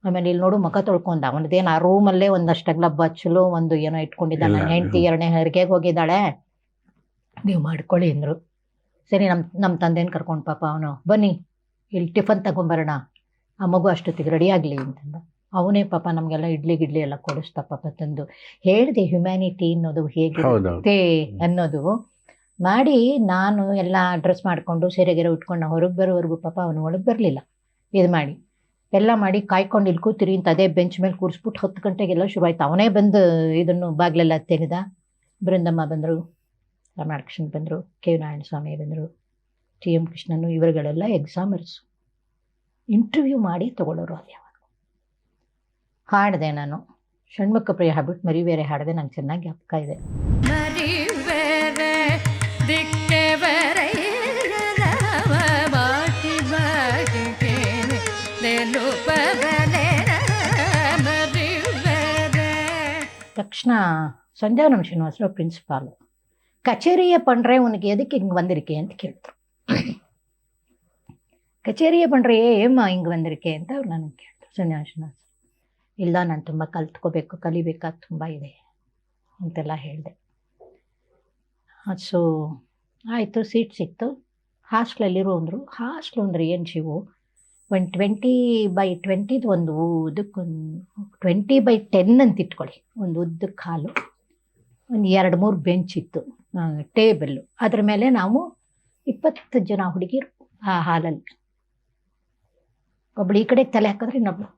ಆಮೇಲೆ ಇಲ್ಲಿ ನೋಡು ಮುಖ ತೊಳ್ಕೊಂಡ. ಅವನದೇನು ಆ ರೂಮಲ್ಲೇ ಒಂದಷ್ಟೆಲ್ಲ ಬಚ್ಚಲು ಒಂದು ಏನೋ ಇಟ್ಕೊಂಡಿದ್ದ. ನನ್ನ ಹೆಂಡತಿ 2ನೇ ಹೆರಿಗೆಗೆ ಹೋಗಿದ್ದಾಳೆ, ನೀವು ಮಾಡ್ಕೊಳ್ಳಿ ಅಂದರು. ಸರಿ, ನಮ್ಮ ತಂದೆನ ಕರ್ಕೊಂಡು ಪಾಪ ಅವನು, ಬನ್ನಿ ಇಲ್ಲಿ ಟಿಫನ್ ತಗೊಂಬರೋಣ, ಆ ಮಗು ಅಷ್ಟೊತ್ತಿಗೆ ರೆಡಿ ಆಗಲಿ ಅಂತಂದ. ಅವನೇ ಪಾಪ ನಮಗೆಲ್ಲ ಇಡ್ಲಿ ಎಲ್ಲ ಕೊಡಿಸ್ತಾ ಪಾಪ ತಂದು. ಹೇಳಿದೆ ಹ್ಯುಮ್ಯಾನಿಟಿ ಅನ್ನೋದು ಹೇಗಿರುತ್ತೆ ಅನ್ನೋದು ಮಾಡಿ. ನಾನು ಎಲ್ಲ ಡ್ರೆಸ್ ಮಾಡಿಕೊಂಡು ಸೀರೆಗೆರೆ ಉಟ್ಕೊಂಡು ನಾವು ಹೊರಗೆ ಬರೋವರೆಗೂ ಪಾಪ ಅವನು ಒಳಗೆ ಬರಲಿಲ್ಲ. ಇದು ಮಾಡಿ ಎಲ್ಲ ಮಾಡಿ ಕಾಯ್ಕೊಂಡು ಇಲ್ಲಿ ಕೂತಿರಿ ಅಂತ ಅದೇ ಬೆಂಚ್ ಮೇಲೆ ಕೂರಿಸ್ಬಿಟ್ಟು 10 ಗಂಟೆಗೆಲ್ಲ ಶುರುವಾಯ್ತು. ಅವನೇ ಬಂದು ಇದನ್ನು ಬಾಗಿಲೆಲ್ಲ ತೆಗೆದ. ಬೃಂದಮ್ಮ ಬಂದರು, ರಾಮಕೃಷ್ಣ ಬಂದರು, ಕೆ ನಾರಾಯಣ ಸ್ವಾಮಿ ಬಂದರು, TM ಕೃಷ್ಣನು, ಇವರುಗಳೆಲ್ಲ ಎಕ್ಸಾಮರ್ಸು. ಇಂಟರ್ವ್ಯೂ ಮಾಡಿ ತಗೊಳ್ಳೋರು. ಅದು ಯಾವಾಗ ಹಾಡಿದೆ ನಾನು ಷಣ್ಮುಖ ಪ್ರಿಯ ಹಾಡ್ಬಿಟ್ಟು ಮರಿ ಬೇರೆ ಹಾಡಿದೆ, ನಂಗೆ ಚೆನ್ನಾಗಿ ಜ್ಞಾಪಕ ಇದೆ. ತಕ್ಷಣ ಸಂಧ್ಯಾನಂ ಶ್ರೀನಿವಾಸರಾವ್ ಪ್ರಿನ್ಸಿಪಾಲು, ಕಚೇರಿಯ ಪಂಡ್ರೆ ಉನಗೆ ಎದಕ್ಕೆ ಹಿಂಗೆ ಬಂದಿರಿಕೆ ಅಂತ ಕೇಳಿದ್ರು. ಕಚೇರಿಯ ಪಂಡ್ರೆ ಏಮ್ಮ ಹಿಂಗೆ ಬಂದಿರಿಕೆ ಅಂತ ಅವ್ರು ನನಗೆ ಕೇಳಿದ್ರು. ಸಂಧ್ಯಾನಂ ಶ್ರೀನಿವಾಸ, ಇಲ್ಲ ನಾನು ತುಂಬ ಕಲಿತ್ಕೋಬೇಕು, ಕಲಿಬೇಕಾದ ತುಂಬ ಇದೆ ಅಂತೆಲ್ಲ ಹೇಳಿದೆ. ಸೊ ಆಯಿತು, ಸೀಟ್ ಸಿಕ್ತು. ಹಾಸ್ಟ್ಲಲ್ಲಿರೋ ಅಂದರು. ಹಾಸ್ಟ್ಲು ಅಂದರೆ ಏನು ಶಿವು, 20x20 ಒಂದು ಉದ್ದಕ್ಕೊಂದು 20x10 ಅಂತ ಇಟ್ಕೊಳ್ಳಿ. ಒಂದು ಉದ್ದಕ್ಕೆ ಹಾಲು, ಒಂದು 2-3 ಬೆಂಚ್ ಇತ್ತು, ಟೇಬಲ್ಲು. ಅದ್ರ ಮೇಲೆ ನಾವು 20 ಜನ ಹುಡುಗಿರು ಆ ಹಾಲಲ್ಲಿ. ಒಬ್ಳು ಈ ಕಡೆಗೆ ತಲೆ ಹಾಕಿದ್ರೆ ಇನ್ನೊಬ್ಳು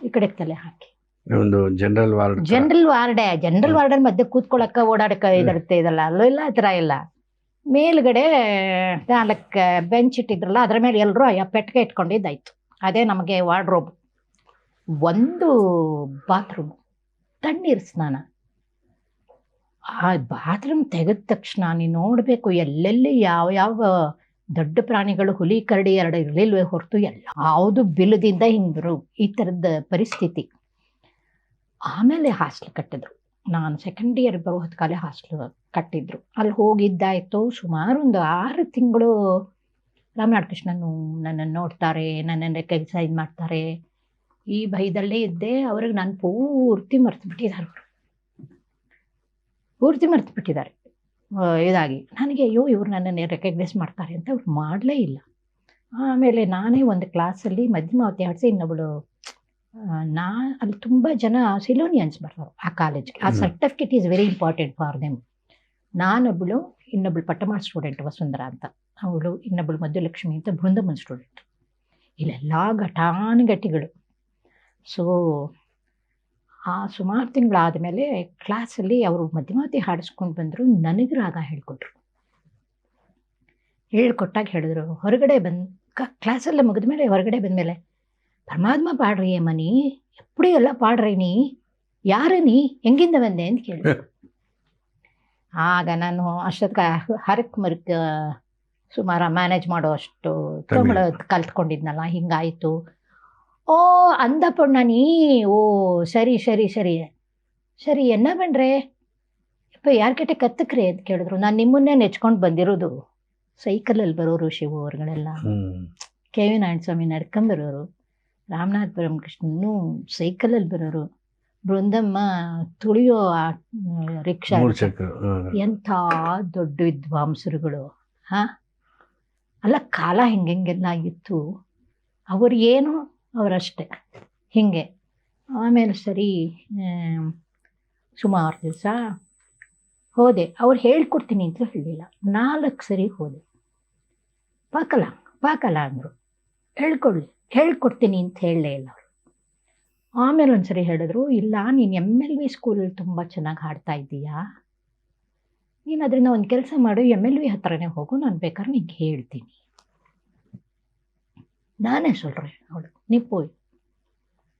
ಈ ಕಡೆಗೆ ತಲೆ ಹಾಕಿ. ಒಂದು ಜನರಲ್ ವಾರ್ಡಲ್ಲಿ ಮಧ್ಯೆ ಕೂತ್ಕೊಳ್ಳೋಕೆ ಓಡಾಡಕ್ಕೆ ಇದಿರುತ್ತೆ. ಇದಲ್ಲ ಅಲ್ಲೂ ಇಲ್ಲ, ಆ ಥರ ಇಲ್ಲ. ಮೇಲ್ಗಡೆ 4 ಬೆಂಚ್ ಇಟ್ಟಿದ್ರಲ್ಲ, ಅದರ ಮೇಲೆ ಎಲ್ಲರೂ ಪೆಟ್ಟಿಗೆ ಇಟ್ಕೊಂಡಿದ್ದಾಯ್ತು. ಅದೇ ನಮಗೆ ವಾರ್ಡ್ರೋಬ್. ಒಂದು ಬಾತ್ರೂಮು, ತಣ್ಣೀರು ಸ್ನಾನ. ಆ ಬಾತ್ರೂಮ್ ತೆಗೆದ ತಕ್ಷಣ ನೀನು ನೋಡಬೇಕು, ಎಲ್ಲೆಲ್ಲಿ ಯಾವ ದೊಡ್ಡ ಪ್ರಾಣಿಗಳು, ಹುಲಿ ಕರಡಿ 2 ಇರಲಿಲ್ವೇ ಹೊರತು ಯಾವುದು ಬಿಲದಿಂದ ಹಿಂದರು, ಈ ಥರದ ಪರಿಸ್ಥಿತಿ. ಆಮೇಲೆ ಹಾಸ್ಟೆಲ್ ಕಟ್ಟಿದ್ರು. ನಾನು ಸೆಕೆಂಡ್ ಇಯರ್ ಬರೋ ಹೊತ್ಕಾಲೆ ಹಾಸ್ಟೆಲ್ ಕಟ್ಟಿದ್ರು. ಅಲ್ಲಿ ಹೋಗಿದ್ದಾಯಿತು. ಸುಮಾರು ಒಂದು 6 ತಿಂಗಳು ರಾಮನಾಥ್ ಕೃಷ್ಣನು ನನ್ನನ್ನು ನೋಡ್ತಾರೆ, ನನ್ನನ್ನು ರೆಕಗ್ನೈಸ್ ಮಾಡ್ತಾರೆ. ಈ ಭಯದಲ್ಲೇ ಇದ್ದೆ. ಅವ್ರಿಗೆ ನಾನು ಪೂರ್ತಿ ಮರ್ತು ಬಿಟ್ಟಿದ್ದಾರೆ. ಪೂರ್ತಿ ಮರ್ತು ಬಿಟ್ಟಿದ್ದಾರೆ ಇದಾಗಿ. ನನಗೆ ಅಯ್ಯೋ ಇವ್ರು ನನ್ನನ್ನು ರೆಕಗ್ನೈಸ್ ಮಾಡ್ತಾರೆ ಅಂತ ಅವ್ರು ಮಾಡಲೇ ಇಲ್ಲ. ಆಮೇಲೆ ನಾನೇ ಒಂದು ಕ್ಲಾಸಲ್ಲಿ ಮಧ್ಯಮಾವತಿ ಆಡಿಸಿ ಇನ್ನೊಬ್ಬಳು ಅಲ್ಲಿ ತುಂಬ ಜನ ಸಿಲೋನಿಯನ್ಸ್ ಬರ್ತಾರೆ ಆ ಕಾಲೇಜ್ಗೆ. ಆ certificate is very important for them. ನಾನೊಬ್ಬಳು, ಇನ್ನೊಬ್ಬಳು ಪಟ್ಟಮಾರ್ ಸ್ಟೂಡೆಂಟ್ ವಸುಂಧರಾ ಅಂತ, ಅವಳು ಇನ್ನೊಬ್ಬಳು ಮಧ್ಯಲಕ್ಷ್ಮಿ ಅಂತ ಬೃಂದಮನ್ ಸ್ಟೂಡೆಂಟ್. ಇಲ್ಲೆಲ್ಲ ಘಟಾನುಘಟಿಗಳು. ಸೊ ಆ ಸುಮಾರು ತಿಂಗಳಾದಮೇಲೆ ಕ್ಲಾಸಲ್ಲಿ ಅವರು ಮಧ್ಯಮಾವತಿ ಹಾಡಿಸ್ಕೊಂಡು ಬಂದರು. ನನಗೆ ರಾಗ ಹೇಳ್ಕೊಟ್ಟಾಗ ಹೇಳಿದ್ರು, ಹೊರಗಡೆ ಕ್ಲಾಸೆಲ್ಲ ಮುಗಿದ ಮೇಲೆ ಹೊರಗಡೆ ಬಂದಮೇಲೆ, ಪರಮಾತ್ಮ ಪಾಡ್ರಿ ಮನಿ ಎಪ್ಪಡಿ ಎಲ್ಲ ಪಾಡ್ರಿ ನೀ, ಯಾರು ನೀ, ಹೆಂಗಿಂದ ಬಂದೆ ಅಂತ ಕೇಳಿದ್ರು. ಆಗ ನಾನು ಅಷ್ಟೊತ್ತಿಗೆ ಹರಕ್ ಮರಕ್ ಸುಮಾರು ಮ್ಯಾನೇಜ್ ಮಾಡೋ ಅಷ್ಟು ತಮಿಳ ಕಲ್ತ್ಕೊಂಡಿದ್ನಲ್ಲ, ಹಿಂಗಾಯಿತು. ಓ ಅಂದ ಪೊಣ್ಣ ನೀ, ಓ ಸರಿ ಸರಿ ಸರಿ ಸರಿ ಎನ್ನ ಬಣ್ರೆ ಯಪ್ಪ ಯಾರ ಕೆಟ್ಟೆ ಕತ್ತಕ್ರಿ ಅಂತ ಕೇಳಿದ್ರು. ನಾನು ನಿಮ್ಮನ್ನೇ ನೆಚ್ಕೊಂಡು ಬಂದಿರೋದು. ಸೈಕಲಲ್ಲಿ ಬರೋರು ಶಿವು ಅವ್ರುಗಳೆಲ್ಲ, ಕೆ ವಿ ನಾರಾಯಣ ಸ್ವಾಮಿ ನಡ್ಕೊಂಬರೋರು, ರಾಮನಾಥ್ ಪರಮಕೃಷ್ಣನು ಸೈಕಲಲ್ಲಿ ಬರೋರು, ಬೃಂದಮ್ಮ ತುಳಿಯೋ ರಿಕ್ಷಾ. ಎಂಥ ದೊಡ್ಡ ವಿದ್ವಾಂಸರುಗಳು. ಅಲ್ಲ ಕಾಲ ಹೆಂಗೆಲ್ಲ ಇತ್ತು. ಅವ್ರು ಏನು ಅವರಷ್ಟೆ ಹೀಗೆ. ಆಮೇಲೆ ಸರಿ ಸುಮಾರು ದಿವಸ ಹೋದೆ. ಅವ್ರು ಹೇಳ್ಕೊಡ್ತೀನಿ ಅಂತ ಹೇಳಲಿಲ್ಲ. 4 ಸರಿ ಹೋದೆ. ಪಾಕಲ ಅಂದರು. ಹೇಳ್ಕೊಡ್ತೀನಿ ಅಂತ ಹೇಳಲೇ ಇಲ್ಲ ಅವರು. ಆಮೇಲೆ ಒಂದು ಸರಿ ಹೇಳಿದ್ರು, ಇಲ್ಲ ನೀನು MLV ಸ್ಕೂಲಲ್ಲಿ ತುಂಬ ಚೆನ್ನಾಗಿ ಹಾಡ್ತಾ ಇದ್ದೀಯಾ, ನೀನು ಅದರಿಂದ ಒಂದು ಕೆಲಸ ಮಾಡು, MLV ಹತ್ರನೇ ಹೋಗು, ನಾನು ಬೇಕಾದ್ರೆ ನಿಂಗೆ ಹೇಳ್ತೀನಿ. ನಾನೇ சொல்கிறேன் ಅವಳು, ನೀ ಪೋಯ್,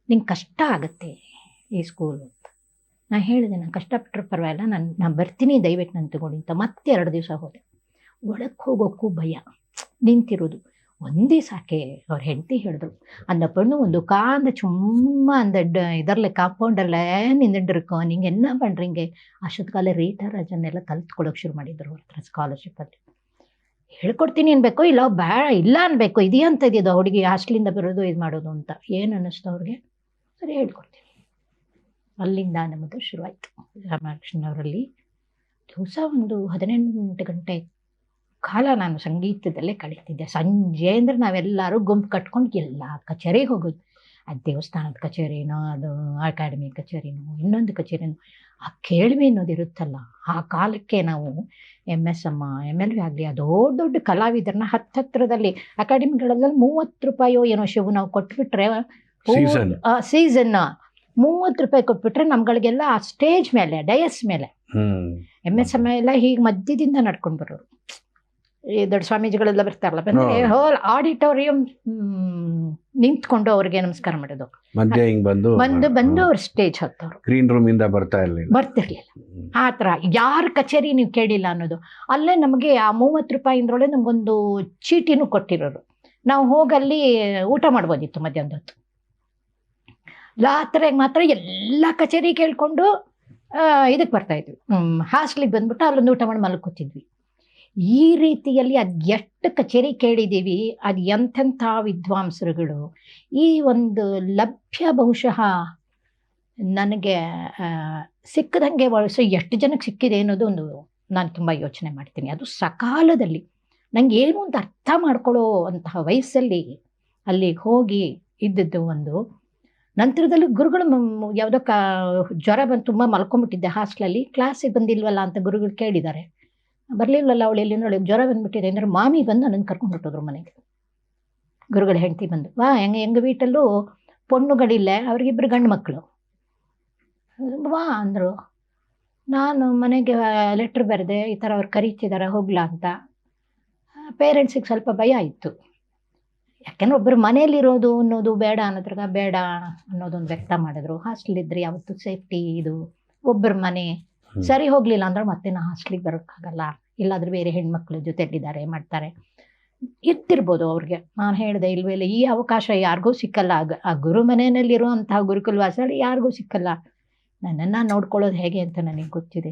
ನಿಂಗೆ ಕಷ್ಟ ಆಗುತ್ತೆ ಈ ಸ್ಕೂಲು ಅಂತ. ನಾನು ಹೇಳಿದೆ, ನಾನು ಕಷ್ಟಪಟ್ಟರೆ ಪರವಾಗಿಲ್ಲ, ನಾನು ಬರ್ತೀನಿ, ದಯವಿಟ್ಟು ನಾನು ತಗೊಳ್ಳಿ ಅಂತ. ಮತ್ತೆ 2 ದಿವಸ ಹೋದೆ. ಒಳಗೆ ಹೋಗೋಕ್ಕೂ ಭಯ, ನಿಂತಿರೋದು. ಒಂದೇ ಸಾಕೆ. ಅವ್ರ ಹೆಂಡತಿ ಹೇಳಿದ್ರು, அந்த பொண்ணு ಒಂದು உட்கார்ந்து சும்மா அந்த ಇದರಲ್ಲೇ ಕಾಂಪೌಂಡಲ್ಲೇ ನಿಂದಿಟ್ಟು இருக்கோம், நீங்கள் என்ன பண்ணுறீங்க. ಅಷ್ಟೊತ್ಕಾಲ ರೀಟಾ ರಾಜನ್ ಎಲ್ಲ ಕಲ್ತ್ಕೊಳ್ಳೋಕೆ ಶುರು ಮಾಡಿದ್ರು ಅವ್ರ ಹತ್ರ ಸ್ಕಾಲರ್ಶಿಪ್ಪಲ್ಲಿ. ಹೇಳ್ಕೊಡ್ತೀನಿ ಅನ್ಬೇಕು, ಇಲ್ಲ ಇಲ್ಲ ಅನ್ಬೇಕು, ಇದೆಯಾ ಅಂತ ಇದ್ದಿದ್ದು ಹುಡುಗಿ ಹಾಸ್ಟೆಲಿಂದ ಬರೋದು ಇದು ಮಾಡೋದು ಅಂತ. ಏನು ಅನ್ನಿಸ್ತು ಅವ್ರಿಗೆ, ಸರಿ ಹೇಳ್ಕೊಡ್ತೀನಿ. ಅಲ್ಲಿಂದ ನಮ್ಮದು ಶುರುವಾಯಿತು ರಾಮಕೃಷ್ಣವರಲ್ಲಿ. ದಿವಸ ಒಂದು 18 ಗಂಟೆ ಕಾಲ ನಾನು ಸಂಗೀತದಲ್ಲೇ ಕಳೀತಿದ್ದೆ. ಸಂಜೆ ಅಂದರೆ ನಾವೆಲ್ಲರೂ ಗುಂಪು ಕಟ್ಕೊಂಡು ಎಲ್ಲ ಕಚೇರಿಗೆ ಹೋಗೋದು. ಅದು ದೇವಸ್ಥಾನದ ಕಚೇರಿನೋ, ಅದು ಅಕಾಡೆಮಿ ಕಚೇರಿನೋ, ಇನ್ನೊಂದು ಕಚೇರಿನೋ. ಆ ಕೇಳ್ಮೆ ಅನ್ನೋದು ಇರುತ್ತಲ್ಲ, ಆ ಕಾಲಕ್ಕೆ ನಾವು MSM MLV ಆಗಲಿ ಆ ದೊಡ್ಡ ಕಲಾವಿದರನ್ನ ಹತ್ತಿರದಲ್ಲಿ ಅಕಾಡೆಮಿಗಳಲ್ಲಿ 30 ರೂಪಾಯೋ ಏನೋ ಶಿವು ನಾವು ಕೊಟ್ಬಿಟ್ರೆ, ಸೀಸನ್ 30 ರೂಪಾಯಿ ಕೊಟ್ಬಿಟ್ರೆ ನಮ್ಗಳಿಗೆಲ್ಲ ಆ ಸ್ಟೇಜ್ ಮೇಲೆ ಡಯಸ್ ಮೇಲೆ MSM ಎಲ್ಲ ಹೀಗೆ ಮಧ್ಯದಿಂದ ನಡ್ಕೊಂಡು ಬರೋರು. ಈ ದೊಡ್ಡ ಸ್ವಾಮೀಜಿಗಳೆಲ್ಲ ಬರ್ತಾರಲ್ಲ, ಬಂದರೆ ಹೋಲ್ ಆಡಿಟೋರಿಯಂ ನಿಂತ್ಕೊಂಡು ಅವ್ರಿಗೆ ನಮಸ್ಕಾರ ಮಾಡೋದು. ಮಧ್ಯ ಹಿಂಗ್ ಬಂದು ಅವ್ರ ಸ್ಟೇಜ್ ಹತ್ತವ್ರು. ಗ್ರೀನ್ ರೂಮ್ ಇಂದ ಬರ್ತಿರ್ಲಿಲ್ಲ. ಆ ಥರ ಯಾರ ಕಚೇರಿ ನೀವು ಕೇಳಿಲ್ಲ ಅನ್ನೋದು. ಅಲ್ಲೇ ನಮಗೆ ಆ 30 ರೂಪಾಯಿಂದ್ರೊಳಗೆ ನಮಗೊಂದು ಚೀಟಿನೂ ಕೊಟ್ಟಿರೋರು. ನಾವು ಹೋಗಲ್ಲಿ ಊಟ ಮಾಡ್ಬೋದಿತ್ತು ಮಧ್ಯಾಹ್ನದ ಹೊತ್ತು. ರಾತ್ರಿಗೆ ಮಾತ್ರ ಎಲ್ಲ ಕಚೇರಿ ಕೇಳಿಕೊಂಡು ಇದಕ್ಕೆ ಬರ್ತಾಯಿದ್ವಿ, ಹಾಸ್ಟೆಲಿಗೆ ಬಂದ್ಬಿಟ್ಟು ಅಲ್ಲೊಂದು ಊಟ ಮಾಡಿ ಮಲ್ಕೋತಿದ್ವಿ. ಈ ರೀತಿಯಲ್ಲಿ ಅದು ಎಷ್ಟು ಕಚೇರಿ ಕೇಳಿದ್ದೀವಿ, ಅದು ಎಂಥೆಂಥ ವಿದ್ವಾಂಸರುಗಳು. ಈ ಒಂದು ಲಭ್ಯ ಬಹುಶಃ ನನಗೆ ಸಿಕ್ಕದಂಗೆ ಬಳಸೋ ಎಷ್ಟು ಜನಕ್ಕೆ ಸಿಕ್ಕಿದೆ ಅನ್ನೋದು ಒಂದು ನಾನು ತುಂಬ ಯೋಚನೆ ಮಾಡ್ತೀನಿ. ಅದು ಸಕಾಲದಲ್ಲಿ ನನಗೆ ಏನು ಅಂತ ಅರ್ಥ ಮಾಡ್ಕೊಳ್ಳೋ ಅಂತಹ ವಯಸ್ಸಲ್ಲಿ ಅಲ್ಲಿಗೆ ಹೋಗಿ ಇದ್ದದ್ದು ಒಂದು. ನಂತರದಲ್ಲಿ ಗುರುಗಳು ಯಾವುದೋ ಜ್ವರ ಬಂದು ತುಂಬ ಮಲ್ಕೊಂಡ್ಬಿಟ್ಟಿದ್ದೆ ಹಾಸ್ಟೆಲಲ್ಲಿ, ಕ್ಲಾಸಿಗೆ ಬಂದಿಲ್ವಲ್ಲ ಅಂತ ಗುರುಗಳು ಕೇಳಿದ್ದಾರೆ. ಬರಲಿಲ್ಲವಲ್ಲ ಅವಳು, ಎಲ್ಲಿಂದ ಜ್ವರ ಬಂದುಬಿಟ್ಟಿದೆ ಅಂದರೆ ಮಾಮಿ ಬಂದು ನನ್ನನ್ನು ಕರ್ಕೊಂಡು ಹೊಟ್ಟೋದ್ರು ಮನೆಗೆ. ಗುರುಗಳ ಹೆಂಡತಿ ಬಂದು, ಹೆಂಗೆ ವೀಟಲ್ಲೂ ಪೊಣ್ಣುಗಳಿಲ್ಲ, ಅವ್ರಿಗಿಬ್ಬರು ಗಂಡು ಮಕ್ಕಳು, ವಾ ಅಂದರು. ನಾನು ಮನೆಗೆ ಲೆಟ್ರ್ ಬರೆದೆ, ಈ ಥರ ಅವ್ರು ಕರೀತಿದ್ದಾರೆ ಹೋಗ್ಲಾ ಅಂತ. ಪೇರೆಂಟ್ಸಿಗೆ ಸ್ವಲ್ಪ ಭಯ ಇತ್ತು, ಯಾಕೆಂದ್ರೆ ಒಬ್ಬರು ಮನೇಲಿರೋದು ಅನ್ನೋದು ಬೇಡ ಅನ್ನೋದ್ರಾಗ ಬೇಡ ಅನ್ನೋದೊಂದು ವ್ಯಕ್ತ ಮಾಡಿದ್ರು. ಹಾಸ್ಟೆಲಿದ್ರೆ ಯಾವತ್ತು ಸೇಫ್ಟಿ ಇದು, ಒಬ್ಬರ ಮನೆ ಸರಿ ಹೋಗಲಿಲ್ಲ ಅಂದ್ರೆ ಮತ್ತೆ ನಾ ಹಾಸ್ಟೆಲಿಗೆ ಬರೋಕ್ಕಾಗಲ್ಲ, ಇಲ್ಲಾಂದ್ರೆ ಬೇರೆ ಹೆಣ್ಮಕ್ಳು ಜೊತೆಲಿದ್ದಾರೆ ಮಾಡ್ತಾರೆ ಇರ್ತಿರ್ಬೋದು ಅವ್ರಿಗೆ. ನಾನು ಹೇಳಿದೆ, ಇಲ್ವೇಲೆ ಈ ಅವಕಾಶ ಯಾರಿಗೂ ಸಿಕ್ಕಲ್ಲ. ಆ ಗುರು ಮನೆಯಲ್ಲಿರುವಂತಹ ಗುರುಕುಲವಾಸಲ್ಲಿ ಯಾರಿಗೂ ಸಿಕ್ಕಲ್ಲ. ನನ್ನನ್ನು ನೋಡ್ಕೊಳ್ಳೋದು ಹೇಗೆ ಅಂತ ನನಗೆ ಗೊತ್ತಿದೆ.